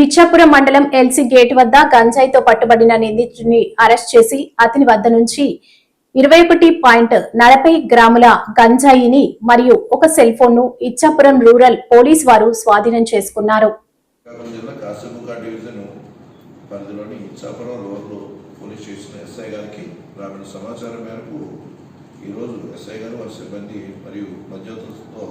ఇచ్చాపురం మండలం LC gate వద్ద గంజాయితో పట్టుబడిన నిందితుడిని అరెస్ట్ చేసి అతని వద్ద నుంచి 21.40 గ్రాముల గంజాయిని మరియు ఒక సెల్ ఫోన్ ను ఇచ్చాపురం రూరల్ పోలీస్ వారు స్వాధీనం చేసుకున్నారు. సమాచారం మేరకు ఈరోజు ఎస్ఐ గారు వారి సిబ్బంది మరియు మధ్యవర్తులతో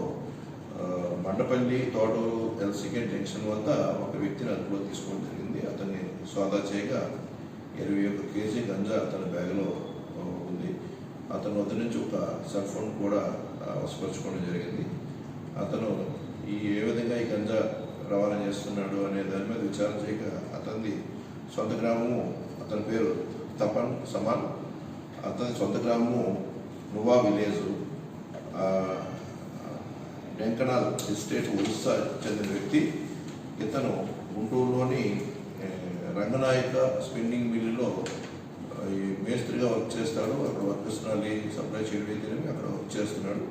మండపల్లి తోటూరు ఎల్సీకే జంక్షన్ వద్ద ఒక వ్యక్తిని అదుపులో తీసుకోవడం జరిగింది. అతన్ని సోదా చేయగా 21 కేజీ గంజా అతని బ్యాగ్లో ఉంది. అతని వద్ద నుంచి ఒక సెల్ ఫోన్ కూడా వశపరచుకోవడం జరిగింది. అతను ఏ విధంగా ఈ గంజా రవాణా చేస్తున్నాడు అనే దాని మీద విచారణ చేయగా అతని సొంత గ్రామము, అతని పేరు తపన్ సమాన్, అతని సొంత గ్రామము నువా విలేజ్, డెంకనాల్ ఎస్టేట్ ఒరిస్సా చెందిన వ్యక్తి. ఇతను గుంటూరులోని రంగనాయక స్పిన్నింగ్ మిల్లులో ఈ మేస్త్రిగా వర్క్ చేస్తాడు. అక్కడ వర్కర్స్ని సప్లై చేయడం అక్కడ వర్క్ చేస్తున్నాడు.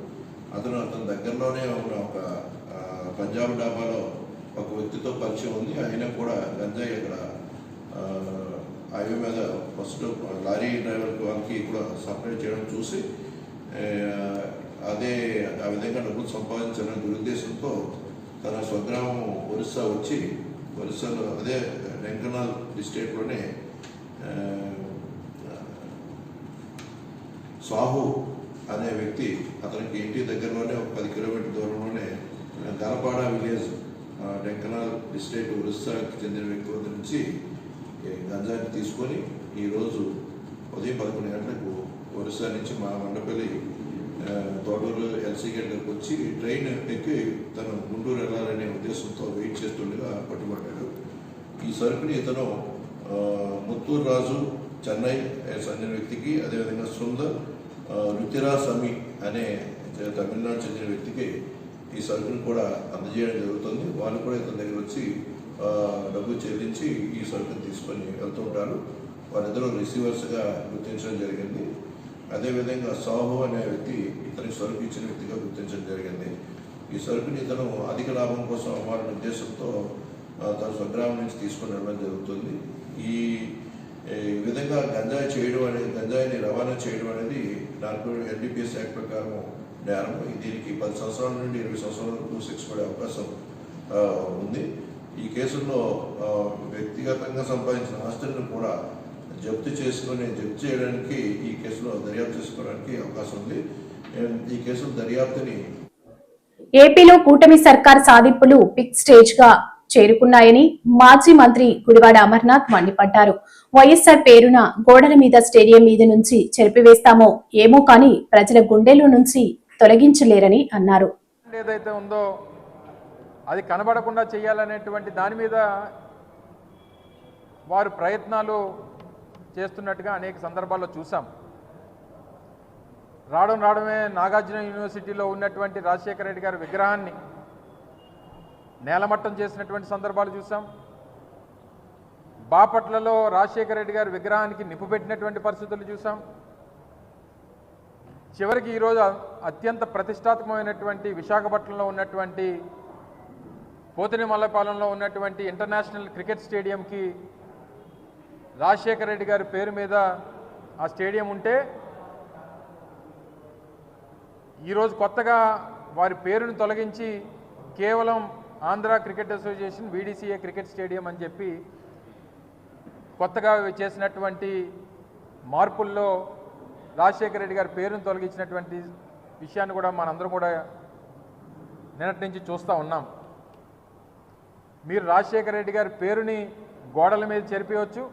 అతని దగ్గరలోనే ఉన్న ఒక పంజాబ్ డాబాలో ఒక వ్యక్తితో పరిచయం ఉంది. అయినా కూడా గంజాయి అక్కడ హైవే మీద ఫస్ట్ లారీ డ్రైవర్ వాళ్ళకి కూడా సప్లై చేయడం చూసి ఆ విధంగా డబ్బులు సంపాదించాలనే దురుద్దేశంతో తన స్వగ్రామం ఒరిస్సా వచ్చి, ఒరిస్సాలో అదే డెంకనాల్ డిస్ట్రిక్ట్లోనే సాహు అనే వ్యక్తి, అతనికి ఇంటి దగ్గరలోనే ఒక 10 కిలోమీటర్ల దూరంలోనే గలపాడ విలేజ్, డెంకనాల్ డిస్ట్రిక్ట్ ఒరిస్సాకి చెందిన వ్యక్తి వద్ద నుంచి గంజాయిని తీసుకొని ఈరోజు ఉదయం 11 గంటలకు ఒరిస్సా నుంచి మా మండపల్లి తోటూరు ఎల్సీ గేట్లకు వచ్చి ట్రైన్ ఎక్కి తను గుంటూరు వెళ్ళాలనే ఉద్దేశంతో వెయిట్ చేస్తుండగా పట్టుబడ్డాడు. ఈ సరుకుని ఇతను ముత్తూరు రాజు చెన్నై చెందిన వ్యక్తికి, అదేవిధంగా సుందర్ రుతిరా సమీ అనే తమిళనాడు చెందిన వ్యక్తికి ఈ సరుకుని కూడా అందజేయడం జరుగుతుంది. వాళ్ళు కూడా ఇతని దగ్గర వచ్చి డబ్బు చెల్లించి ఈ సరుకుని తీసుకొని వెళ్తుంటారు. వారిద్దరూ రిసీవర్స్గా గుర్తించడం జరిగింది. అదేవిధంగా సాహు అనే వ్యక్తి ఇతనికి సరుకు ఇచ్చిన వ్యక్తిగా గుర్తించడం జరిగింది. ఈ సరుకుని ఇతను అధిక లాభం కోసం అమ్మాలనే ఉద్దేశంతో తన స్వగ్రామం నుంచి తీసుకొని వెళ్ళడం జరుగుతుంది. ఈ విధంగా గంజాయిని రవాణా చేయడం అనేది NDPS యాక్ట్ ప్రకారం నేరం. దీనికి 10 సంవత్సరాల నుండి 20 సంవత్సరాల వరకు శిక్ష పడే అవకాశం ఉంది. ఈ కేసుల్లో వ్యక్తిగతంగా సంపాదించిన ఆస్తులను కూడా జప్తు చేయడానికి ఈ కేసులో దర్యాప్తు చేసుకోవడానికి అవకాశం ఉంది. ఈ కేసులో దర్యాప్తుని ఏపీలో కూటమి సర్కార్ సాధింపులు పిక్ స్టేజ్ గా చేరుకున్నాయని మాజీ మంత్రి గుడివాడ అమర్నాథ్ మండిపడ్డారు. వైఎస్ఆర్ పేరున గోడల మీద స్టేడియం మీద నుంచి చెరిపివేస్తామో ఏమో కానీ ప్రజల గుండెల్లో నుంచి తొలగించలేరని అన్నారు. ఏదైతే ఉందో అది కనబడకుండా చేయాలనేటువంటి దాని మీద వారు ప్రయత్నాలు చేస్తున్నట్టుగా అనేక సందర్భాల్లో చూసాం. రావడమే నాగార్జున యూనివర్సిటీలో ఉన్నటువంటి రాజశేఖర రెడ్డి గారి విగ్రహాన్ని నేలమట్టం చేసినటువంటి సందర్భాలు చూసాం. బాపట్లలో రాజశేఖర రెడ్డి గారి విగ్రహానికి నిప్పు పెట్టినటువంటి పరిస్థితులు చూసాం. చివరికి ఈరోజు అత్యంత ప్రతిష్టాత్మకమైనటువంటి విశాఖపట్నంలో ఉన్నటువంటి పోతినిమల్లపాలెంలో ఉన్నటువంటి ఇంటర్నేషనల్ క్రికెట్ స్టేడియంకి రాజశేఖర రెడ్డి గారి పేరు మీద ఆ స్టేడియం ఉంటే ఈరోజు కొత్తగా వారి పేరును తొలగించి కేవలం Andhra cricket association VDCA cricket stadium అని చెప్పి కొత్తగా చేసినటువంటి మార్పుల్లో రాజశేఖర రెడ్డి గారి పేరును తొలగించినటువంటి విషయాన్ని కూడా మనందరం కూడా నిన్నటి నుంచి చూస్తూ ఉన్నాం. మీరు రాజశేఖర రెడ్డి గారి పేరుని గోడల మీద చెరిపేయవచ్చు,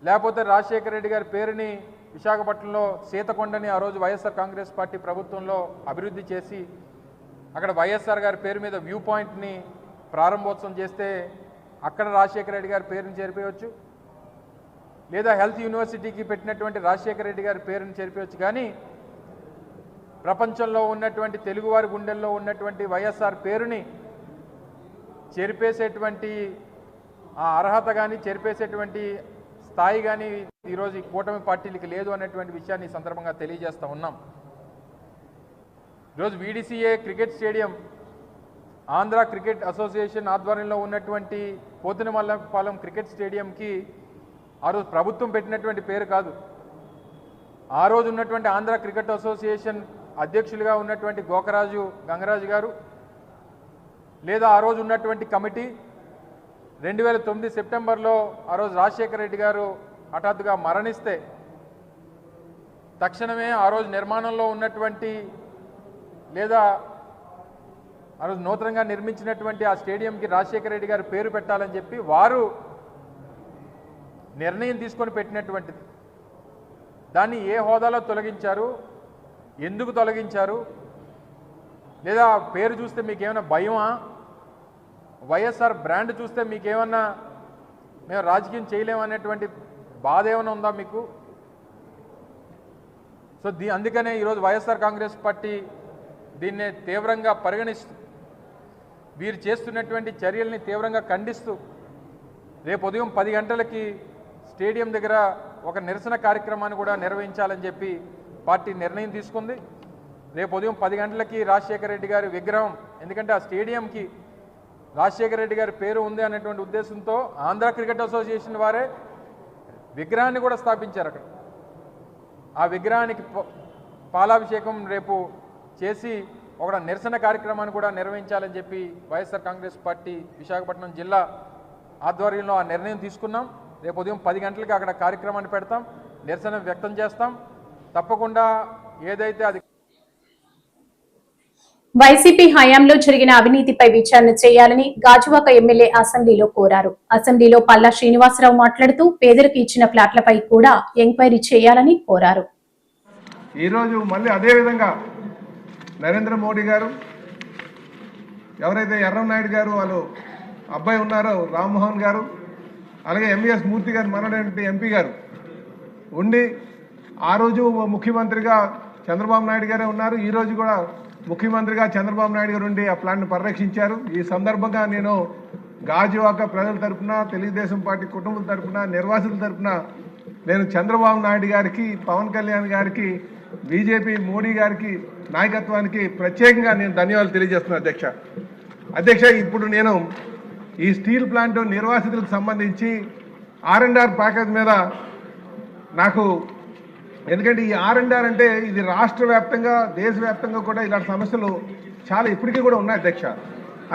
లేకపోతే రాజశేఖర రెడ్డి గారి పేరుని విశాఖపట్నంలో సీతకొండని ఆ రోజు వైఎస్ఆర్ కాంగ్రెస్ పార్టీ ప్రభుత్వంలో అభివృద్ధి చేసి అక్కడ వైఎస్ఆర్ గారి పేరు మీద వ్యూ పాయింట్ని ప్రారంభోత్సవం చేస్తే అక్కడ రాజశేఖర రెడ్డి గారి పేరుని చేరిపోయవచ్చు, లేదా హెల్త్ యూనివర్సిటీకి పెట్టినటువంటి రాజశేఖర రెడ్డి గారి పేరుని చేరిపోయవచ్చు. కానీ ప్రపంచంలో ఉన్నటువంటి తెలుగువారి గుండెల్లో ఉన్నటువంటి వైఎస్ఆర్ పేరుని చెరిపేసేటువంటి ఆ అర్హత కానీ చెరిపేసేటువంటి స్థాయి కానీ ఈరోజు ఈ కూటమి పార్టీలకి లేదు అనేటువంటి విషయాన్ని ఈ సందర్భంగా తెలియజేస్తూ ఉన్నాం. ఈరోజు VDCA cricket stadium Andhra cricket association ఆధ్వర్యంలో ఉన్నటువంటి పోతినమల్లపాలెం క్రికెట్ స్టేడియంకి ఆ రోజు ప్రభుత్వం పెట్టినటువంటి పేరు కాదు. ఆ రోజు ఉన్నటువంటి ఆంధ్ర క్రికెట్ అసోసియేషన్ అధ్యక్షులుగా ఉన్నటువంటి గోకరాజు గంగరాజు గారు, లేదా ఆ రోజు ఉన్నటువంటి కమిటీ 2009 సెప్టెంబర్లో ఆ రోజు రాజశేఖర రెడ్డి గారు హఠాత్తుగా మరణిస్తే తక్షణమే ఆ రోజు నిర్మాణంలో ఉన్నటువంటి లేదా ఆ రోజు నూతనంగా నిర్మించినటువంటి ఆ స్టేడియంకి రాజశేఖర రెడ్డి గారు పేరు పెట్టాలని చెప్పి వారు నిర్ణయం తీసుకొని పెట్టినటువంటిది. దాన్ని ఏ హోదాలో తొలగించారు, ఎందుకు తొలగించారు, లేదా పేరు చూస్తే మీకేమైనా భయమా, వైఎస్ఆర్ బ్రాండ్ చూస్తే మీకేమన్నా మేము రాజకీయం చేయలేమనేటువంటి బాధ ఏమైనా ఉందా మీకు? సో అందుకనే ఈరోజు వైఎస్ఆర్ కాంగ్రెస్ పార్టీ దీన్నే తీవ్రంగా పరిగణిస్తూ వీరు చేస్తున్నటువంటి చర్యల్ని తీవ్రంగా ఖండిస్తూ రేపు ఉదయం 10 గంటలకి స్టేడియం దగ్గర ఒక నిరసన కార్యక్రమాన్ని కూడా నిర్వహించాలని చెప్పి పార్టీ నిర్ణయం తీసుకుంది. రేపు ఉదయం 10 గంటలకి రాజశేఖర రెడ్డి గారి విగ్రహం, ఎందుకంటే ఆ స్టేడియంకి రాజశేఖర రెడ్డి గారి పేరు ఉంది అనేటువంటి ఉద్దేశంతో ఆంధ్ర క్రికెట్ అసోసియేషన్ వారే విగ్రహాన్ని కూడా స్థాపించారు అక్కడ. ఆ విగ్రహానికి పాలాభిషేకం రేపు చేసి ఒక నిరసన కార్యక్రమాన్ని కూడా నిర్వహించాలని చెప్పి వైఎస్ఆర్ కాంగ్రెస్ పార్టీ విశాఖపట్నం జిల్లా ఆధ్వర్యంలో ఆ నిర్ణయం తీసుకున్నాం. రేపు ఉదయం 10 గంటలకి అక్కడ కార్యక్రమాన్ని పెడతాం, నిరసన వ్యక్తం చేస్తాం. తప్పకుండా ఏదైతే అది వైసీపీ హయాంలో జరిగిన అవినీతిపై విచారణ చేయాలని గాజువాక ఎమ్మెల్యే అసెంబ్లీలో కోరారు. అసెంబ్లీలో పల్లా శ్రీనివాసరావు మాట్లాడుతూ పేదలకు ఇచ్చిన ఫ్లాట్లపై కూడా ఎంక్వైరీ చేయాలని కోరారు. ఈరోజు మళ్ళీ అదేవిధంగా నరేంద్ర మోడీ గారు, ఎవరైతే ఎర్రంనాయుడు గారు వాళ్ళు అబ్బాయి ఉన్నారో రామ్మోహన్ గారు, అలాగే ఎంవిఎస్ మూర్తి గారు మనటువంటి ఎంపీ గారు ఉండి ఆ రోజు ముఖ్యమంత్రిగా చంద్రబాబు నాయుడు గారే ఉన్నారు. ఈరోజు కూడా ముఖ్యమంత్రిగా చంద్రబాబు నాయుడు గారు ఉండి ఆ ప్లాన్ను పరిరక్షించారు. ఈ సందర్భంగా నేను గాజువాక ప్రజల తరఫున, తెలుగుదేశం పార్టీ కుటుంబం తరఫున, నిర్వాసితుల తరఫున నేను చంద్రబాబు నాయుడు గారికి, పవన్ కళ్యాణ్ గారికి, బీజేపీ మోడీ గారికి నాయకత్వానికి ప్రత్యేకంగా నేను ధన్యవాదాలు తెలియజేస్తున్నాను అధ్యక్ష. ఇప్పుడు నేను ఈ స్టీల్ ప్లాంట్ నిర్వాసితులకు సంబంధించి R&R ప్యాకేజ్ మీద నాకు, ఎందుకంటే ఈ R&R అంటే ఇది రాష్ట్ర వ్యాప్తంగా, దేశవ్యాప్తంగా కూడా ఇలాంటి సమస్యలు చాలా ఇప్పటికీ కూడా ఉన్నాయి అధ్యక్ష.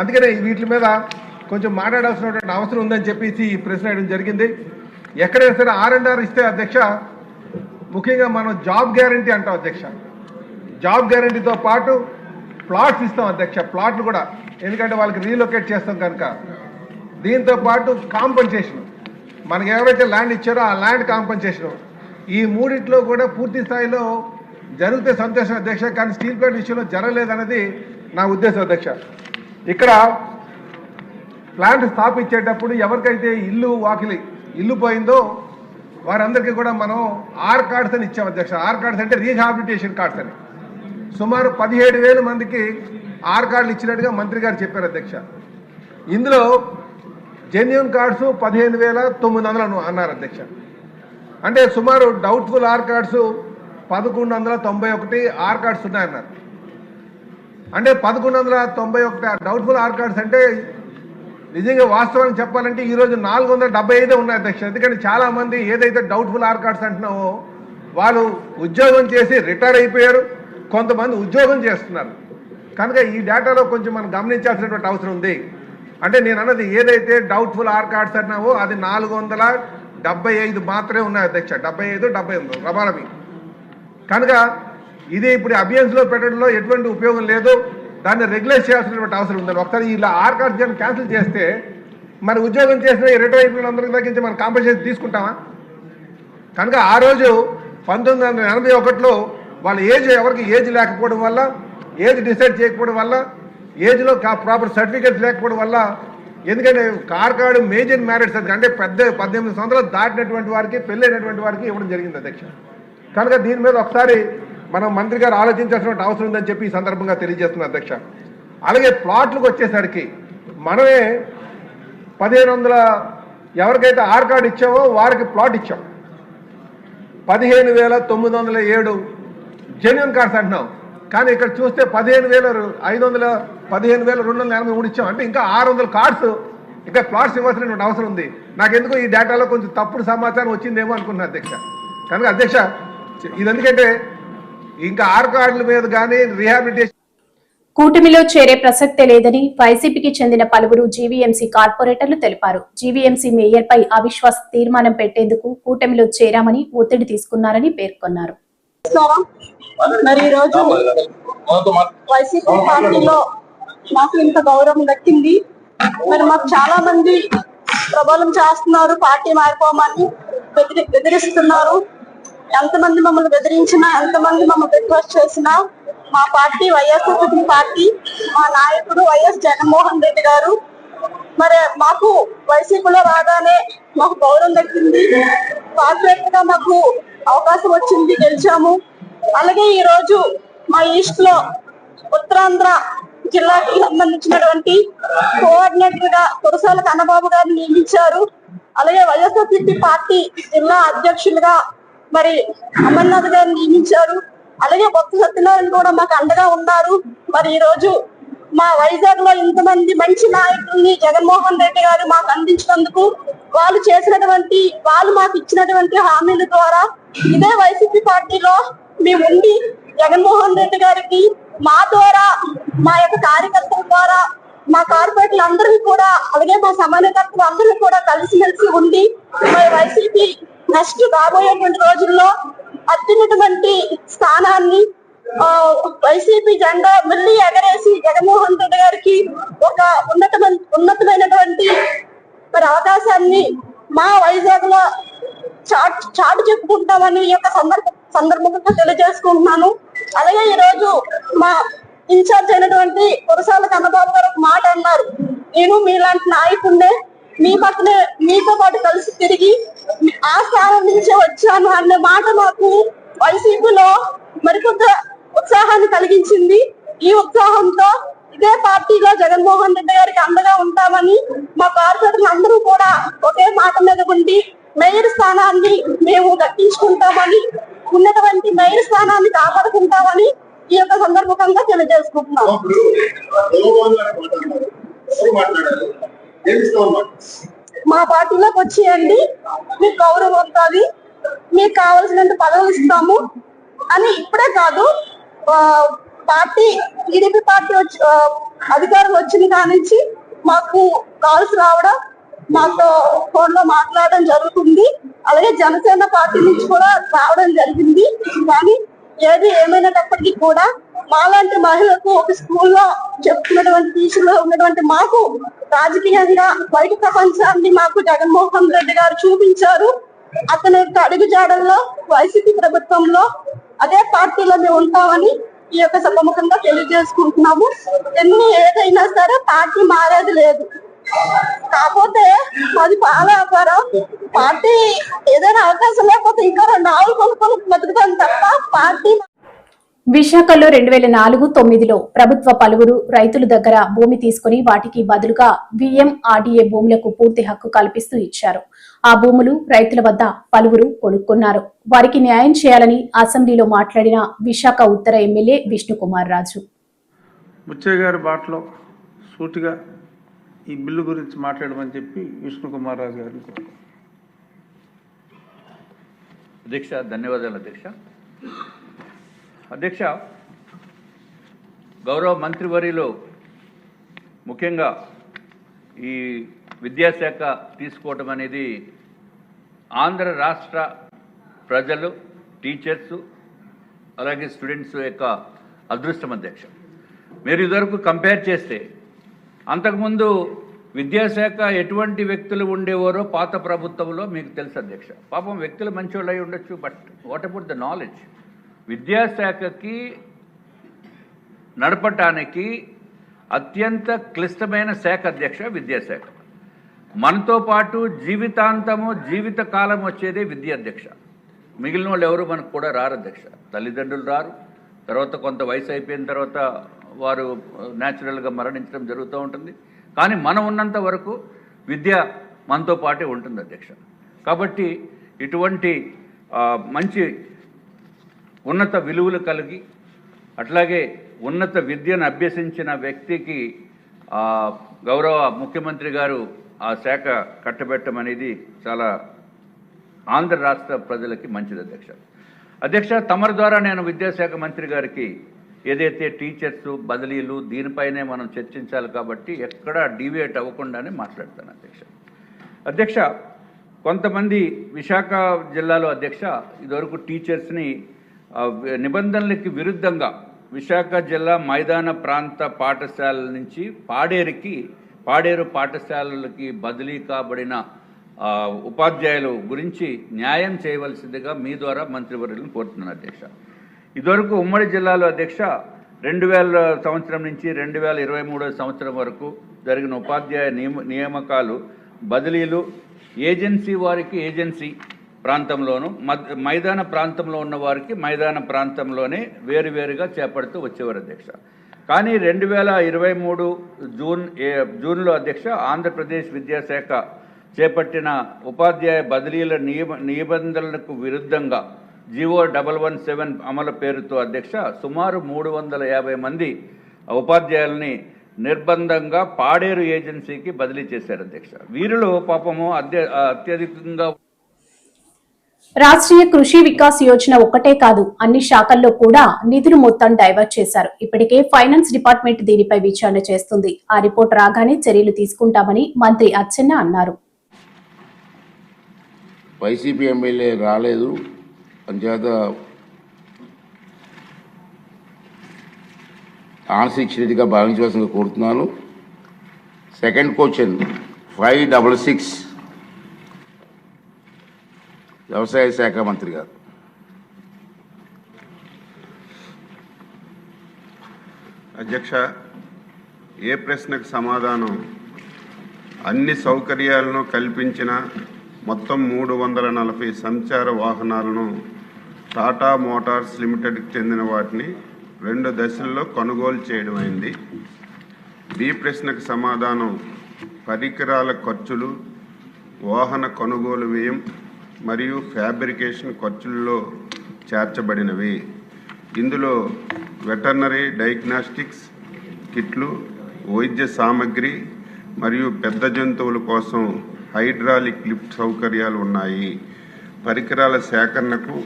అందుకనే వీటి మీద కొంచెం మాట్లాడాల్సినటువంటి అవసరం ఉందని చెప్పేసి ఈ ప్రశ్న వేయడం జరిగింది. ఎక్కడైనా సరే R&R ఇస్తే అధ్యక్ష, ముఖ్యంగా మనం జాబ్ గ్యారంటీ అంటాం అధ్యక్ష. జాబ్ గ్యారంటీతో పాటు ప్లాట్స్ ఇస్తాం అధ్యక్ష, ప్లాట్లు కూడా, ఎందుకంటే వాళ్ళకి రీలొకేట్ చేస్తాం కనుక. దీంతో పాటు కాంపన్సేషన్, మనకి ఎవరైతే ల్యాండ్ ఇచ్చారో ఆ ల్యాండ్ కాంపన్సేషన్, ఈ మూడిట్లో కూడా పూర్తి స్థాయిలో జరిగితే సంతోషం అధ్యక్ష. కానీ స్టీల్ ప్లాంట్ విషయంలో జరగలేదనేది నా ఉద్దేశం అధ్యక్ష. ఇక్కడ ప్లాంట్ స్థాపించేటప్పుడు ఎవరికైతే ఇల్లు పోయిందో వారందరికీ కూడా మనం ఆర్ కార్డ్స్ అని ఇచ్చాం అధ్యక్ష. ఆర్ కార్డ్స్ అంటే రీహాబిలిటేషన్ కార్డ్స్ అని. సుమారు 17,000 మందికి ఆర్ కార్డులు ఇచ్చినట్టుగా మంత్రి గారు చెప్పారు అధ్యక్ష. ఇందులో జెన్యూన్ కార్డ్స్ 15,900 అన్నారు అధ్యక్ష. అంటే సుమారు doubtful R cards 1191 R cards ఉన్నాయన్నారు. అంటే 1191 డౌట్ఫుల్ ఆర్ కార్డ్స్ అంటే నిజంగా వాస్తవానికి చెప్పాలంటే ఈరోజు 475 ఉన్నాయి అధ్యక్ష. ఎందుకంటే చాలామంది ఏదైతే డౌట్ఫుల్ ఆర్ కార్డ్స్ అంటున్నామో వాళ్ళు ఉద్యోగం చేసి రిటైర్ అయిపోయారు, కొంతమంది ఉద్యోగం చేస్తున్నారు. కనుక ఈ డేటాలో కొంచెం మనం గమనించాల్సినటువంటి అవసరం ఉంది. అంటే నేను అన్నది ఏదైతే డౌట్ఫుల్ ఆర్ కార్డ్స్ అన్నావో అది 475 మాత్రమే ఉన్నాయి అధ్యక్ష. 75, 78 రబాలమి. కనుక ఇది ఇప్పుడు అభియాన్స్లో పెట్టడంలో ఎటువంటి ఉపయోగం లేదు. దాన్ని రెగ్యులేట్ చేయాల్సినటువంటి అవసరం ఉందని. ఒకసారి ఇలా ఆర్ కార్డ్స్ క్యాన్సిల్ చేస్తే మరి ఉద్యోగం చేసిన రిటైర్ అయిపోయిన అందరికి తగ్గించి మనం కాంపెన్సేషన్ తీసుకుంటామా? కనుక ఆ రోజు 1981లో వాళ్ళ ఏజ్, ఎవరికి ఏజ్ లేకపోవడం వల్ల, ఏజ్ డిసైడ్ చేయకపోవడం వల్ల, ఏజ్లో ప్రాపర్ సర్టిఫికేట్స్ లేకపోవడం వల్ల, ఎందుకంటే కార్ కార్డు మేజర్ మ్యారేజ్ అంటే 18 సంవత్సరాలు దాటినటువంటి వారికి, పెళ్ళైనటువంటి వారికి ఇవ్వడం జరిగింది అధ్యక్ష. కనుక దీని మీద ఒకసారి మనం మంత్రి గారు ఆలోచించాల్సిన అవసరం ఉందని చెప్పి ఈ సందర్భంగా తెలియజేస్తున్నా అధ్యక్ష. అలాగే ప్లాట్లకు వచ్చేసరికి మనమే 1500 ఎవరికైతే ఆర్ కార్డు ఇచ్చామో వారికి ప్లాట్ ఇచ్చాం. 15,907 జెన్యూన్ కార్డ్స్ అంటున్నాం. కానీ ఇక్కడ చూస్తే 15,283 ఇచ్చాం. అంటే ఇంకా 600 కార్డ్స్ ఇంకా ప్లాట్స్ ఇవ్వాల్సినటువంటి అవసరం ఉంది. నాకెందుకు ఈ డేటాలో కొంచెం తప్పుడు సమాచారం వచ్చిందేమో అనుకున్నాను అధ్యక్ష. కనుక అధ్యక్ష ఇది ఎందుకంటే ఇంకా 6 కార్డుల మీద కానీ రీహాబిలిటేషన్ కూటమిలో చేరే ప్రసక్తే లేదని వైసీపీకి చెందిన పలువురు జీవీఎంసీ కార్పొరేటర్లు తెలిపారు. జీవీఎంసీ మేయర్పై అవిశ్వాస తీర్మానం పెట్టేందుకు కూటమిలో చేరామని ఒత్తిడి తీసుకున్నారని పేర్కొన్నారు. మరి ఈరోజు వైసీపీ పార్టీలో మాకు ఇంత గౌరవం దక్కింది. మరి మాకు చాలా మంది ప్రబలం చేస్తున్నారు, పార్టీ మారిపోమని బెదిరిస్తున్నారు. ఎంతమంది మమ్మల్ని బెదిరించినా, ఎంతమంది మమ్మల్ని రిక్వెస్ట్ చేసినా మా పార్టీ వైఎస్ఆర్ పార్టీ, మా నాయకుడు వైఎస్ జగన్మోహన్ రెడ్డి గారు మరి మాకు వైసీపీలో రాగానే మాకు గౌరవం దక్కింది. కార్పొరేట్ గా మాకు అవకాశం వచ్చింది, గెలిచాము. అలాగే ఈ రోజు మా ఈస్ట్ లో ఉత్తరాంధ్ర జిల్లాకి సంబంధించినటువంటి కోఆర్డినేటర్ గా కురసాల కన్నబాబు గారిని నియమించారు. అలాగే వైఎస్ఆర్సీపీ పార్టీ జిల్లా అధ్యక్షులుగా మరి అమర్నాథ్ గారిని నియమించారు. అలాగే బొత్స సత్యనారాయణ కూడా మాకు అండగా ఉన్నారు. మరి ఈ రోజు మా వైజాగ్ లో ఇంతమంది మంచి నాయకుల్ని జగన్మోహన్ రెడ్డి గారు మాకు అందించినందుకు, వాళ్ళు మాకు ఇచ్చినటువంటి హామీల ద్వారా ఇదే వైసీపీ పార్టీలో మేము ఉండి జగన్మోహన్ రెడ్డి గారికి మా ద్వారా, మా యొక్క కార్యకర్తల ద్వారా, మా కార్పొరేటర్లు అందరికీ కూడా, అలాగే మా సమన్వయకర్తలు అందరూ కూడా కలిసిమెలిసి ఉండి మరి వైసీపీ నెక్స్ట్ రాబోయేటువంటి రోజుల్లో అత్యున్నతమైన స్థానాన్ని వైసీపీ జెండా మళ్ళీ ఎగరేసి జగన్మోహన్ రెడ్డి గారికి ఒక ఉన్నతమైనటువంటి మరి అవకాశాన్ని మా వైజాగ్ లో చాటు చెప్పుకుంటామని ఈ యొక్క సందర్భంగా తెలియజేసుకుంటున్నాను. అలాగే ఈ రోజు మా ఇన్ఛార్జ్ అయినటువంటి కురసాల కన్నబాబు గారు ఒక మాట అన్నారు, నేను మీలాంటి నాయకుడినే, మీ పక్కనే మీతో పాటు కలిసి తిరిగి ఆ స్థానం నుంచే వచ్చాను అనే మాట మాకు వైసీపీలో మరికొంత ఉత్సాహాన్ని కలిగించింది. ఈ ఉత్సాహంతో ఇదే పార్టీలో జగన్మోహన్ రెడ్డి గారికి అండగా ఉంటామని మా కార్పొరేటర్లు అందరూ కూడా ఒకే మాట మీద ఉండి మేయర్ స్థానాన్ని మేము దక్కించుకుంటామని, ఉన్నటువంటి మేయర్ స్థానాన్ని కాపాడుకుంటామని ఈ యొక్క సందర్భంగా తెలియజేసుకుంటున్నాం. మా పార్టీలోకి వచ్చేయండి, మీకు గౌరవం ఉంటుంది, మీకు కావాల్సినంత పదవులు ఇస్తాము అని ఇప్పుడే కాదు, పార్టీ టీడీపీ పార్టీ అధికారులు వచ్చిన కాడి నుంచి మాకు కాల్స్ రావడం, మాతో ఫోన్ లో మాట్లాడడం జరుగుతుంది. అలాగే జనసేన పార్టీ నుంచి కూడా రావడం జరిగింది. కానీ ఏది ఏమైనప్పటికీ కూడా మాలాంటి మహిళలకు ఒక స్కూల్లో చెప్తున్నటువంటి టీచర్లు ఉన్నటువంటి మాకు రాజకీయంగా బయట ప్రపంచాన్ని మాకు జగన్మోహన్ రెడ్డి గారు చూపించారు. అతని యొక్క అడుగుజాడల్లో వైసీపీ ప్రభుత్వంలో అదే పార్టీలో మేము ఉంటామని ఈ యొక్క సభముఖంగా తెలియజేసుకుంటున్నాము. ఏదైనా సరే పార్టీ మారేది లేదు. కాకపోతే అది పాలవ్యాపారం. పార్టీ ఏదైనా అవకాశం లేకపోతే ఇంకా 2 ఆవులు కొనుక్కొని బతుకుతాం తప్ప పార్టీ. విశాఖలో 2004-9లో ప్రభుత్వ పలువురు రైతుల దగ్గర భూమి తీసుకుని వాటికి బదులుగా VMRDA భూములకు పూర్తి హక్కు కల్పిస్తూ ఇచ్చారు. ఆ భూములు రైతుల వద్ద పలువురు కొనుక్కున్నారు. వారికి న్యాయం చేయాలని అసెంబ్లీలో మాట్లాడిన విశాఖ ఉత్తర ఎమ్మెల్యే విష్ణుకుమార్ రాజు. ముచ్చయ్య గారి బాటలో సూటిగా ఈ బిల్లు గురించి మాట్లాడమని చెప్పి విష్ణుకుమార్ రాజు గారిని కోరుతున్నాను. అధ్యక్ష, ధన్యవాదాలు అధ్యక్ష. అధ్యక్ష, గౌరవ మంత్రివర్యులు ముఖ్యంగా ఈ విద్యాశాఖ తీసుకోవటం అనేది ఆంధ్ర రాష్ట్ర ప్రజలు, టీచర్సు, అలాగే స్టూడెంట్స్ యొక్క అదృష్టం అధ్యక్ష. మీరు ఇదివరకు కంపేర్ చేస్తే అంతకుముందు విద్యాశాఖ ఎటువంటి వ్యక్తులు ఉండేవారో పాత ప్రభుత్వంలో మీకు తెలుసు అధ్యక్ష. పాపం వ్యక్తులు మంచోళ్ళు అయి ఉండొచ్చు, but what about the knowledge? విద్యాశాఖకి నడపటానికి అత్యంత క్లిష్టమైన శాఖ అధ్యక్ష విద్యాశాఖ. మనతో పాటు జీవితాంతము జీవితకాలం వచ్చేదే విద్య అధ్యక్ష. మిగిలిన వాళ్ళు ఎవరు మనకు కూడా రారు అధ్యక్ష. తల్లిదండ్రులు రారు, తర్వాత కొంత వయసు అయిపోయిన తర్వాత వారు న్యాచురల్గా మరణించడం జరుగుతూ ఉంటుంది. కానీ మనం ఉన్నంత వరకు విద్య మనతో పాటే ఉంటుంది అధ్యక్ష. కాబట్టి ఇటువంటి మంచి ఉన్నత విలువలు కలిగి అట్లాగే ఉన్నత విద్యను అభ్యసించిన వ్యక్తికి గౌరవ ముఖ్యమంత్రి గారు ఆ శాఖ కట్టబెట్టమనేది చాలా ఆంధ్ర రాష్ట్ర ప్రజలకి మంచిది అధ్యక్ష. తమరి ద్వారా నేను విద్యాశాఖ మంత్రి గారికి ఏదైతే టీచర్స్ బదిలీలు దీనిపైనే మనం చర్చించాలి కాబట్టి ఎక్కడా డీవియేట్ అవ్వకుండానే మాట్లాడతాను అధ్యక్ష. కొంతమంది విశాఖ జిల్లాలో ఇదివరకు టీచర్స్ని నిబంధనలకి విరుద్ధంగా విశాఖ జిల్లా మైదాన ప్రాంత పాఠశాలల నుంచి పాడేరు పాఠశాలలకి బదిలీ కాబడిన ఉపాధ్యాయుల గురించి న్యాయం చేయవలసిందిగా మీ ద్వారా మంత్రివర్యులను కోరుతున్నాను అధ్యక్ష. ఇదివరకు ఉమ్మడి జిల్లాలో 2000 సంవత్సరం నుంచి 2023 సంవత్సరం వరకు జరిగిన ఉపాధ్యాయ నియామకాలు బదిలీలు ఏజెన్సీ వారికి ఏజెన్సీ ప్రాంతంలోను, మైదాన ప్రాంతంలో ఉన్న వారికి మైదాన ప్రాంతంలోనే వేరువేరుగా చేపడుతూ వచ్చేవారు అధ్యక్ష. కానీ 2023 జూన్లో ఆంధ్రప్రదేశ్ విద్యాశాఖ చేపట్టిన ఉపాధ్యాయ బదిలీల నిబంధనలకు విరుద్ధంగా జీవో 117 అమలు పేరుతో సుమారు 350 మంది ఉపాధ్యాయుల్ని నిర్బంధంగా పాడేరు ఏజెన్సీకి బదిలీ చేశారు వీరిలో పాపము అత్యధికంగా రాష్ట్రీయ కృషి వికాస్ యోజన ఒక్కటే కాదు, అన్ని శాఖల్లో కూడా నిధులు మొత్తం డైవర్ట్ చేశారు. ఇప్పటికే ఫైనాన్స్ డిపార్ట్మెంట్ దీనిపై విచారణ చేస్తుంది. ఆ రిపోర్ట్ రాగానే చర్యలు తీసుకుంటామని మంత్రి అచ్చెన్న అన్నారు. వైసీపీ ఎమ్మెల్యే రాలేదు అంచేత ఆన్సర్ ఇచ్చినట్టుగా భావించవలసిందిగా కోరుతున్నాను. సెకండ్ క్వశ్చన్ 566 వ్యవసాయ శాఖ మంత్రి గారు. అధ్యక్ష, ఏ ప్రశ్నకు సమాధానం అన్ని సౌకర్యాలను కల్పించిన మొత్తం 340 సంచార వాహనాలను టాటా మోటార్స్ లిమిటెడ్కి చెందిన వాటిని 2 దశల్లో కొనుగోలు చేయడం అయింది. బి ప్రశ్నకు సమాధానం పరికరాల ఖర్చులు, వాహన కొనుగోలు వ్యయం మరియు ఫ్యాబ్రికేషన్ ఖర్చుల్లో చేర్చబడినవి. ఇందులో వెటర్నరీ డయాగ్నాస్టిక్స్ కిట్లు, వైద్య సామగ్రి మరియు పెద్ద జంతువుల కోసం హైడ్రాలిక్ లిఫ్ట్ సౌకర్యాలు ఉన్నాయి. పరికరాల సేకరణకు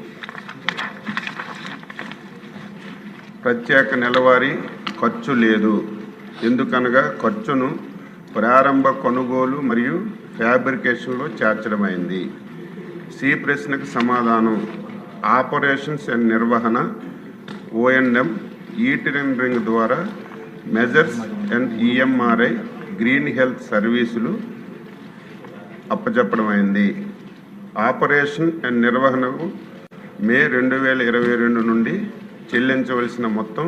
ప్రత్యేక నెలవారీ ఖర్చు లేదు, ఎందుకనగా ఖర్చును ప్రారంభ కొనుగోలు మరియు ఫ్యాబ్రికేషన్లో చేర్చడమైంది. సి ప్రశ్నకు సమాధానం ఆపరేషన్స్ అండ్ నిర్వహణ O&M ఈటరింగ్ ద్వారా measures and EMRI green health సర్వీసులు అప్పచెప్పడమైంది. ఆపరేషన్ అండ్ నిర్వహణకు మే 2022 నుండి చెల్లించవలసిన మొత్తం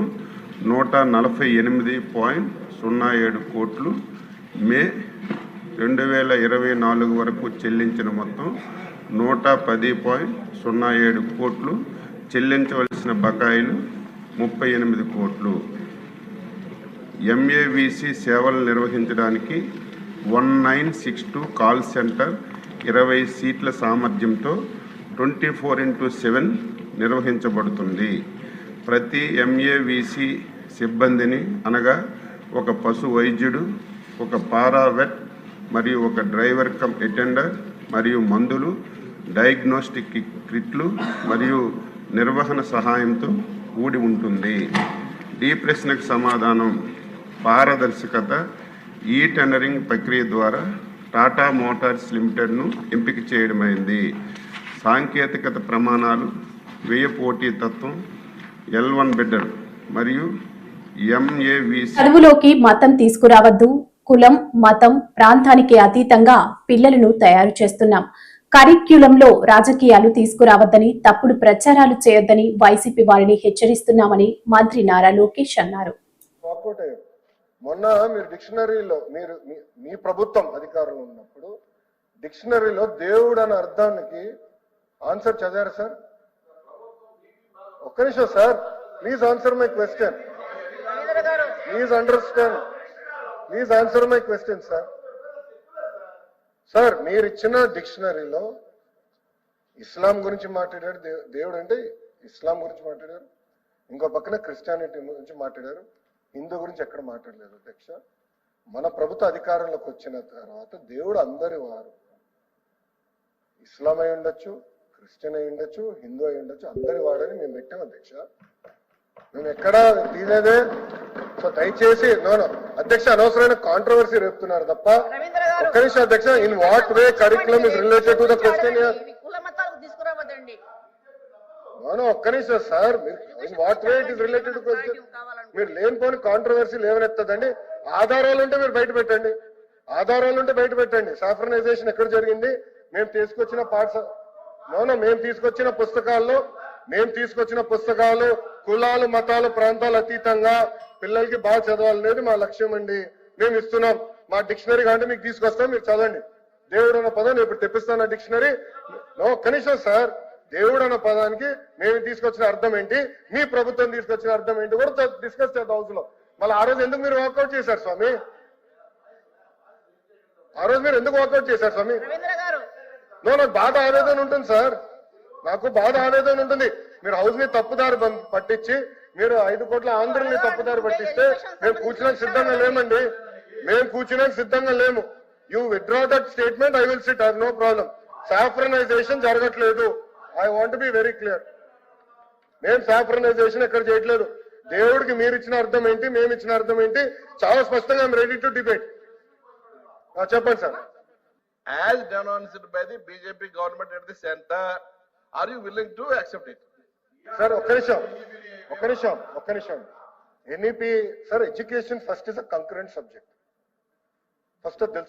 148.07 కోట్లు, మే 2024 వరకు చెల్లించిన మొత్తం 110.07 కోట్లు, చెల్లించవలసిన బకాయిలు 38 కోట్లు. MAVC సేవలు నిర్వహించడానికి 1962 కాల్ సెంటర్ 20 సీట్ల సామర్థ్యంతో 24/7 నిర్వహించబడుతుంది. ప్రతి MAVC సిబ్బందిని అనగా ఒక పశు వైద్యుడు, ఒక పారావెట్ మరియు ఒక డ్రైవర్ కమ్ అటెండర్ మరియు మందులు, డయాగ్నోస్టిక్ కిట్లు మరియు నిర్వహణ సహాయంతో కూడి ఉంటుంది. డి ప్రశ్నకు సమాధానం పారదర్శకత ఈ టెండరింగ్ ప్రక్రియ ద్వారా టాటా మోటార్స్ లిమిటెడ్ను ఎంపిక చేయడమైంది. సాంకేతికత ప్రమాణాలు, వ్యయ పోటీ తత్వం, L1 బిడ్డర్ మరియు MAVC చదువులోకి మతం తీసుకురావద్దు, కులం మతం ప్రాంతానికి అతీతంగా పిల్లలను తయారు చేస్తున్నాం. కరిక్యులంలో రాజకీయాలు తీసుకురావద్దని, తప్పుడు ప్రచారాలు చేయొద్దని వైసీపీ వారిని హెచ్చరిస్తున్నామని మంత్రి నారా లోకేష్ అన్నారు. మొన్న మీరు డిక్షనరీలో మీ ప్రభుత్వం అధికారంలో ఉన్నప్పుడు డిక్షనరీలో దేవుడు అనే అర్థానికి ఆన్సర్ చదివారు సార్? ఒక్క నిమిషం sir, please answer my question. Please understand, please answer my question sir. Sir, మీరు ఇచ్చిన డిక్షనరీలో ఇస్లాం గురించి మాట్లాడారు, దేవుడు అంటే ఇస్లాం గురించి మాట్లాడారు. ఇంకో పక్కన క్రిస్టియానిటీ గురించి మాట్లాడారు, హిందూ గురించి ఎక్కడ మాట్లాడలేదు అధ్యక్ష. మన ప్రభుత్వ అధికారంలోకి వచ్చిన తర్వాత దేవుడు అందరి వారు, ఇస్లాం అయి ఉండొచ్చు, క్రిస్టియన్ అయి ఉండొచ్చు, హిందూ అయి ఉండొచ్చు, అందరి వాడని మేము పెట్టాం అధ్యక్ష. మేము ఎక్కడా తీలేదే. సో దయచేసి అధ్యక్ష అనవసరమైన కాంట్రవర్సీ రేపుతున్నారు తప్ప. ఒక్క నిమిషం అధ్యక్ష, in what way curriculum is related to the question? ఒక్క నిమిషం sir, in what way it is related to question? మీరు లేనిపోని కాంట్రవర్సీ లేవనెత్తదండి. ఆధారాలు ఉంటే మీరు బయట పెట్టండి, ఆధారాలు ఉంటే బయట పెట్టండి. సాఫ్రనైజేషన్ ఎక్కడ జరిగింది? మేము తీసుకొచ్చిన మేము తీసుకొచ్చిన పుస్తకాలు కులాలు, మతాలు, ప్రాంతాలు అతీతంగా పిల్లలకి బాగా చదవాలనేది మా లక్ష్యం అండి. మేము ఇస్తున్నాం. మా డిక్షనరీ అంటే మీకు తీసుకొస్తాం, మీరు చదవండి. దేవుడు అన్న పదం నేను ఇప్పుడు తెప్పిస్తాను డిక్షనరీ. కనీసం సార్, దేవుడు అన్న పదానికి మేము తీసుకొచ్చిన అర్థం ఏంటి, మీ ప్రభుత్వం తీసుకొచ్చిన అర్థం ఏంటి కూడా డిస్కస్ చేద్దాం హౌస్ లో. మళ్ళీ ఆ రోజు ఎందుకు మీరు వాకౌట్ చేశారు స్వామి? ఆ రోజు మీరు ఎందుకు వాకౌట్ చేశారు స్వామి? నాకు బాధ ఆవేదన ఉంటుంది సార్, నాకు బాధ ఆవేదన ఉంటుంది. మీరు హౌస్ ని తప్పుదారి పట్టించి, మీరు 5 కోట్ల ఆంధ్రుల్ని తప్పుదారి పట్టిస్తే మేము కూర్చున్నాక సిద్ధంగా లేమండి. మేము కూర్చున్నాక సిద్ధంగా లేము. You withdraw that statement, I will sit, I have no problem. Saffronization జరగట్లేదు. I want be very clear. మేము సాఫ్రనైజేషన్ ఎక్కడ చేయట్లేదు. దేవుడికి మీరు ఇచ్చిన అర్థం ఏంటి, మేము ఇచ్చిన అర్థం ఏంటి చాలా స్పష్టంగా ఐఎమ్ రెడీ టు డిబేట్. చెప్పండి sir. As denounced by the BJP government at the center, are you willing to accept it? Sir ఒక్క నిమిషం. NEP sir, education first is a concurrent subject. First తెలుసు.